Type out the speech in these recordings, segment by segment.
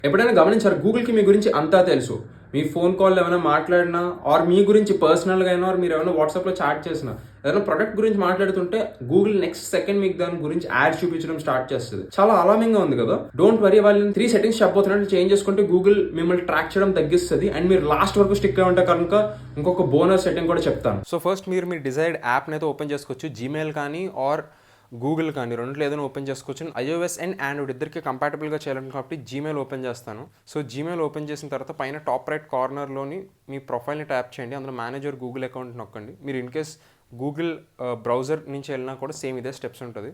ఎప్పుడైనా గమనించారు, గూగుల్కి మీ గురించి అంతా తెలుసు. మీ ఫోన్ కాల్ ఏమైనా మాట్లాడినా ఆర్ మీ గురించి పర్సనల్గా అయినా ఆర్ మీరు ఏమైనా వాట్సాప్లో చాట్ చేసినా ఏదైనా ప్రొడక్ట్ గురించి మాట్లాడుతుంటే గూగుల్ నెక్స్ట్ సెకండ్ మీకు దాని గురించి యాడ్ చూపించడం స్టార్ట్ చేస్తుంది. చాలా అలామింగ్ గా ఉంది కదా. డోంట్ వరీ, వాళ్ళని 3 సెట్టింగ్స్ చెప్పబోతున్నట్టు చేంజ్ చేసుకుంటే గూగుల్ మిమ్మల్ని ట్రాక్ చేయడం తగ్గిస్తుంది. అండ్ మీరు లాస్ట్ వరకు స్టిక్ అయి ఉంటే కనుక ఇంకొక బోనస్ సెట్టింగ్ కూడా చెప్తాను. సో ఫస్ట్ మీరు మీ డిజైర్డ్ యాప్ని అయితే ఓపెన్ చేసుకోవచ్చు. జీమెయిల్ కానీ ఆర్ గూగుల్ కానీ రెండులో ఏదైనా ఓపెన్ చేసుకోవచ్చు. iOS అండ్ ఆండ్రాయిడ్ ఇద్దరికి కంపాటబుల్గా చేయాలని కాబట్టి జీమెయిల్ ఓపెన్ చేస్తాను. సో జీమెయిల్ ఓపెన్ చేసిన తర్వాత పైన టాప్ రైట్ కార్నర్లోని మీ ప్రొఫైల్ని ట్యాప్ చేయండి. అందులో మేనేజర్ గూగుల్ అకౌంట్ నొక్కండి. మీరు ఇన్ కేస్ గూగుల్ బ్రౌజర్ నుంచి వెళ్ళినా కూడా సేమ్ ఇదే స్టెప్స్ ఉంటుంది.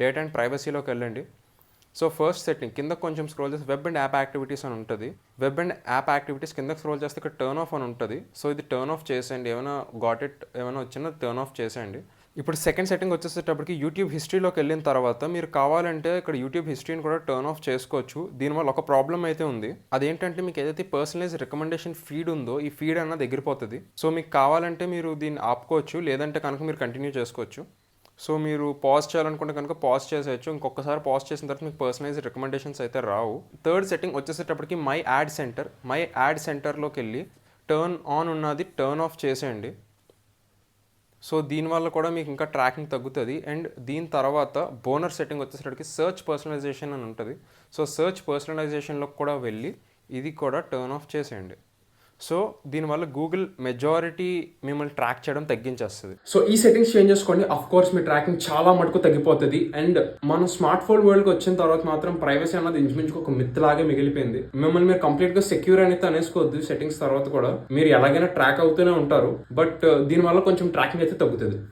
డేటా అండ్ ప్రైవసీలోకి వెళ్ళండి. సో ఫస్ట్ సెట్టింగ్ కింద కొంచెం స్క్రోల్ చేస్తే వెబ్ అండ్ యాప్ యాక్టివిటీస్ అని ఉంటుంది. వెబ్ అండ్ యాప్ యాక్టివిటీస్ కింద స్క్రోల్ చేస్తే ఇక్కడ టర్న్ ఆఫ్ అని ఉంటుంది. సో ఇది టర్న్ ఆఫ్ చేసేయండి. ఏమైనా ఏమైనా వచ్చినా టర్న్ ఆఫ్ చేసేయండి. ఇప్పుడు సెకండ్ సెట్టింగ్ వచ్చేసేటప్పటికి యూట్యూబ్ హిస్టరీలోకి వెళ్ళిన తర్వాత మీరు కావాలంటే ఇక్కడ యూట్యూబ్ హిస్టరీని కూడా టర్న్ ఆఫ్ చేసుకోవచ్చు. దీనివల్ల ఒక ప్రాబ్లం అయితే ఉంది. అదేంటంటే మీకు ఏదైతే పర్సనలైజ్ రికమెండేషన్ ఫీడ్ ఉందో ఈ ఫీడ్ అన్నది ఎగిరిపోతుంది. సో మీకు కావాలంటే మీరు దీన్ని ఆపుకోవచ్చు, లేదంటే కనుక మీరు కంటిన్యూ చేసుకోవచ్చు. సో మీరు పాజ్ చేయాలనుకుంటే కనుక పాజ్ చేసేయచ్చు. ఇంకొకసారి పాజ్ చేసిన తర్వాత మీకు పర్సనలైజ్ రికమెండేషన్స్ అయితే రావు. థర్డ్ సెట్టింగ్ వచ్చేసేటప్పటికి మై యాడ్ సెంటర్లోకి వెళ్ళి టర్న్ ఆన్ ఉన్నది టర్న్ ఆఫ్ చేసేయండి. సో దీనివల్ల కూడా మీకు ఇంకా ట్రాకింగ్ తగ్గుతుంది. అండ్ దీని తర్వాత బోనర్ సెట్టింగ్ వచ్చేసరికి సర్చ్ పర్సనలైజేషన్ అని ఉంటుంది. సో సర్చ్ పర్సనలైజేషన్లోకి కూడా వెళ్ళి ఇది కూడా టర్న్ ఆఫ్ చేసేయండి. సో దీనివల్ల గూగుల్ మెజారిటీ మిమ్మల్ని ట్రాక్ చేయడం తగ్గించేస్తుంది. సో ఈ సెట్టింగ్స్ చేంజ్ చేసుకోండి. అఫ్ కోర్స్ మీ ట్రాకింగ్ చాలా మటుకు తగ్గిపోతుంది. అండ్ మనం స్మార్ట్ ఫోన్ వరల్డ్కి వచ్చిన తర్వాత మాత్రం ప్రైవసీ అన్నది ఇంచుమించుకు ఒక మిత్ లాగే మిగిలిపోయింది. మిమ్మల్ని మీరు కంప్లీట్ గా సెక్యూర్ అనేది అనేసుకోవద్దు. సెట్టింగ్స్ తర్వాత కూడా మీరు ఎలాగైనా ట్రాక్ అవుతూనే ఉంటారు. బట్ దీనివల్ల కొంచెం ట్రాకింగ్ అయితే తగ్గుతుంది.